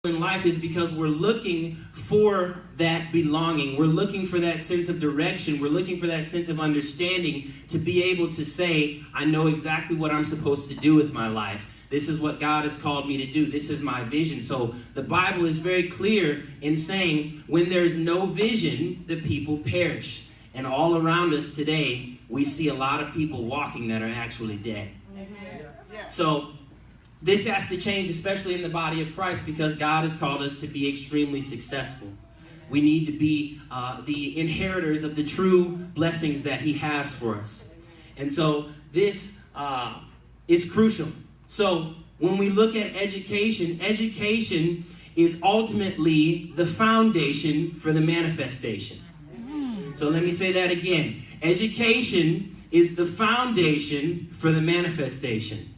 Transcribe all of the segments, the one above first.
in life is because we're looking for that belonging. We're looking for that sense of direction. We're looking for that sense of understanding to be able to say, I know exactly what I'm supposed to do with my life. This is what God has called me to do. This is my vision. So the Bible is very clear in saying when there's no vision, the people perish. And all around us today, we see a lot of people walking that are actually dead. So this has to change, especially in the body of Christ, because God has called us to be extremely successful. We need to be the inheritors of the true blessings that he has for us. And so this is crucial. So when we look at education, education is ultimately the foundation for the manifestation. So let me say that again. Education is the foundation for the manifestation.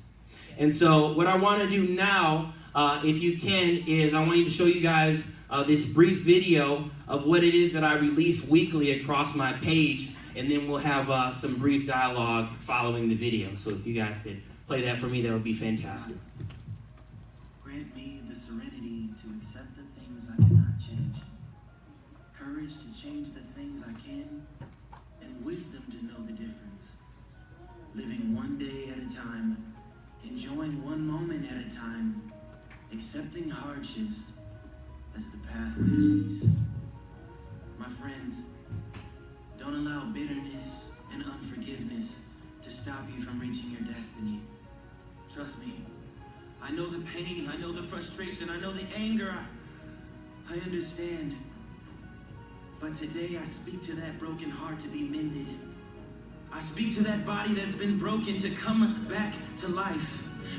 And so what I want to do now, if you can, is I want to show you guys this brief video of what it is that I release weekly across my page, and then we'll have some brief dialogue following the video. So if you guys could play that for me, that would be fantastic. Grant me the serenity to accept the things I cannot change, courage to change the things I can, and wisdom to know the difference. Living one day at a time, enjoying one moment at a time, accepting hardships as the path of peace. My friends, don't allow bitterness and unforgiveness to stop you from reaching your destiny. Trust me, I know the pain, I know the frustration, I know the anger, I understand. But today I speak to that broken heart to be mended. I speak to that body that's been broken to come back to life,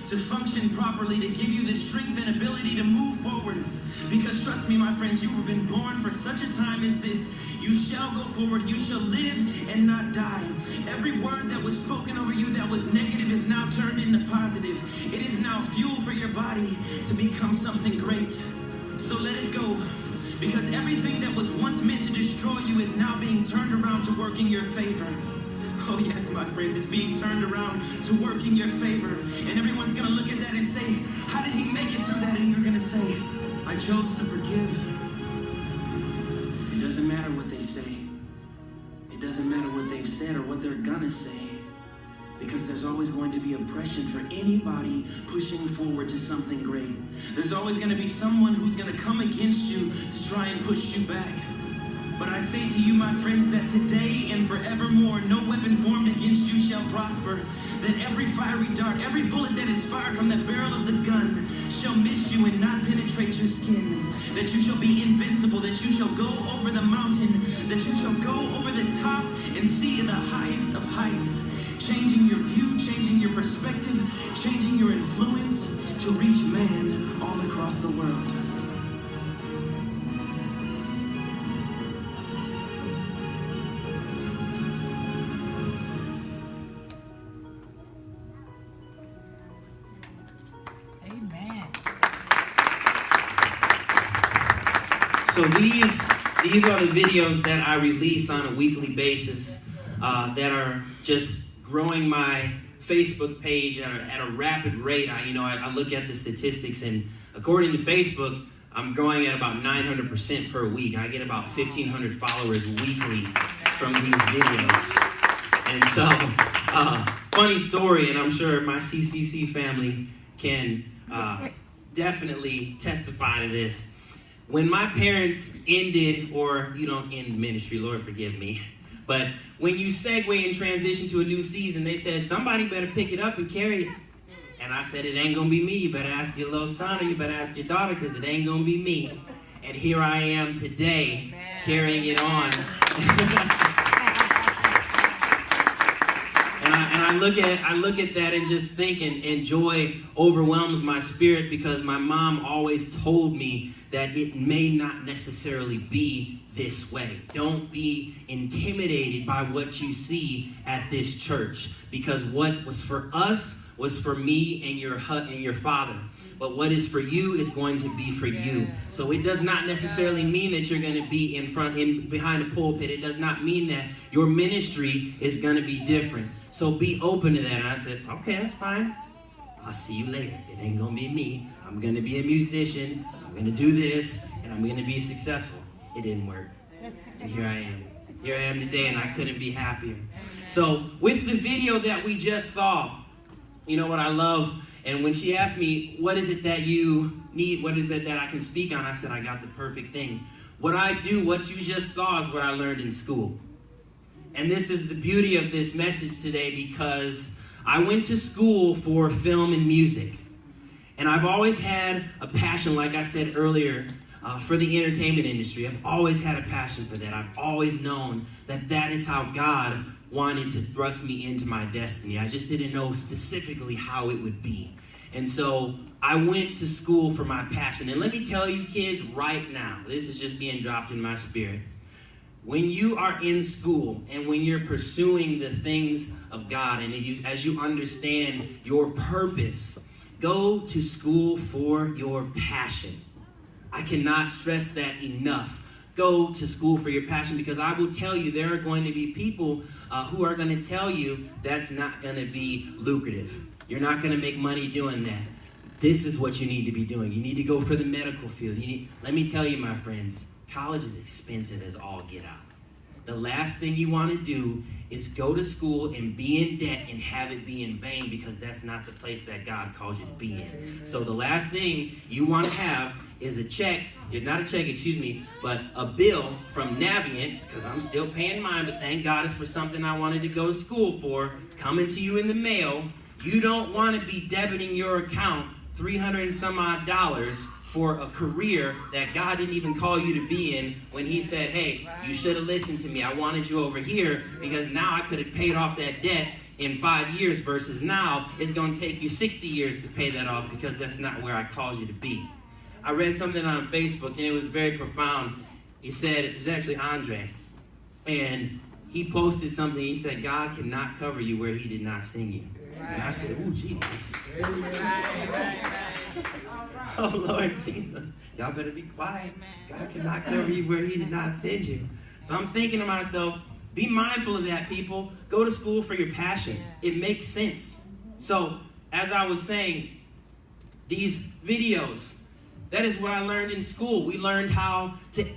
to function properly, to give you the strength and ability to move forward. Because trust me, my friends, you have been born for such a time as this. You shall go forward, you shall live and not die. Every word that was spoken over you that was negative is now turned into positive. It is now fuel for your body to become something great. So let it go. Because everything that was once meant to destroy you is now being turned around to work in your favor. Oh yes, my friends, it's being turned around to work in your favor. And everyone's going to look at that and say, how did he make it through that? And you're going to say, I chose to forgive. It doesn't matter what they say. It doesn't matter what they've said or what they're going to say. Because there's always going to be oppression for anybody pushing forward to something great. There's always going to be someone who's going to come against you to try and push you back. But I say to you, my friends, that today and forevermore, no weapon formed against you shall prosper. That every fiery dart, every bullet that is fired from the barrel of the gun shall miss you and not penetrate your skin. That you shall be invincible, that you shall go over the mountain, that you shall go over the top and see the highest of heights. Changing your view, changing your perspective, changing your influence to reach man all across the world. So these are the videos that I release on a weekly basis that are just growing my Facebook page at a rapid rate. I look at the statistics, and according to Facebook, I'm growing at about 900% per week. I get about 1,500 followers weekly from these videos. And so, funny story, and I'm sure my CCC family can definitely testify to this. When my parents ended, or in ministry, Lord forgive me, but when you segue and transition to a new season, they said, somebody better pick it up and carry it. And I said, it ain't gonna be me. You better ask your little son or you better ask your daughter, because it ain't gonna be me. And here I am today, carrying it on. And I look at that and just think, and joy overwhelms my spirit, because my mom always told me that it may not necessarily be this way. Don't be intimidated by what you see at this church, because what was for us was for me and your father. But what is for you is going to be for you. So it does not necessarily mean that you're going to be behind the pulpit. It does not mean that your ministry is going to be different. So be open to that. And I said, okay, that's fine. I'll see you later. It ain't going to be me. I'm going to be a musician. I'm I'm going to do this, and I'm going to be successful. It didn't work. And here I am. Here I am today, and I couldn't be happier. So with the video that we just saw, you know what I love? And when she asked me, what is it that you need? What is it that I can speak on? I said, I got the perfect thing. What I do, what you just saw, is what I learned in school. And this is the beauty of this message today, because I went to school for film and music. And I've always had a passion, like I said earlier, for the entertainment industry. I've always had a passion for that. I've always known that that is how God wanted to thrust me into my destiny. I just didn't know specifically how it would be. And so I went to school for my passion. And let me tell you, kids, right now, this is just being dropped in my spirit. When you are in school and when you're pursuing the things of God, and as you understand your purpose, go to school for your passion. I cannot stress that enough. Go to school for your passion, because I will tell you there are going to be people who are going to tell you that's not going to be lucrative. You're not going to make money doing that. This is what you need to be doing. You need to go for the medical field. Let me tell you, my friends, college is expensive as all get out. The last thing you want to do is go to school and be in debt and have it be in vain, because that's not the place that God calls you to be in. So the last thing you want to have is but a bill from Navient, because I'm still paying mine, but thank God it's for something I wanted to go to school for, coming to you in the mail. You don't want to be debiting your account $300 and some odd for a career that God didn't even call you to be in, when he said, hey, you should have listened to me. I wanted you over here, because now I could have paid off that debt in 5 years, versus now it's going to take you 60 years to pay that off, because that's not where I called you to be. I read something on Facebook, and it was very profound. He said, it was actually Andre, and he posted something. He said, God cannot cover you where he did not sing you. And I said, oh, Jesus. Oh, Lord Jesus. Y'all better be quiet. God cannot cover you where he did not send you. So I'm thinking to myself, be mindful of that, people. Go to school for your passion. It makes sense. So, as I was saying, these videos, that is what I learned in school. We learned how to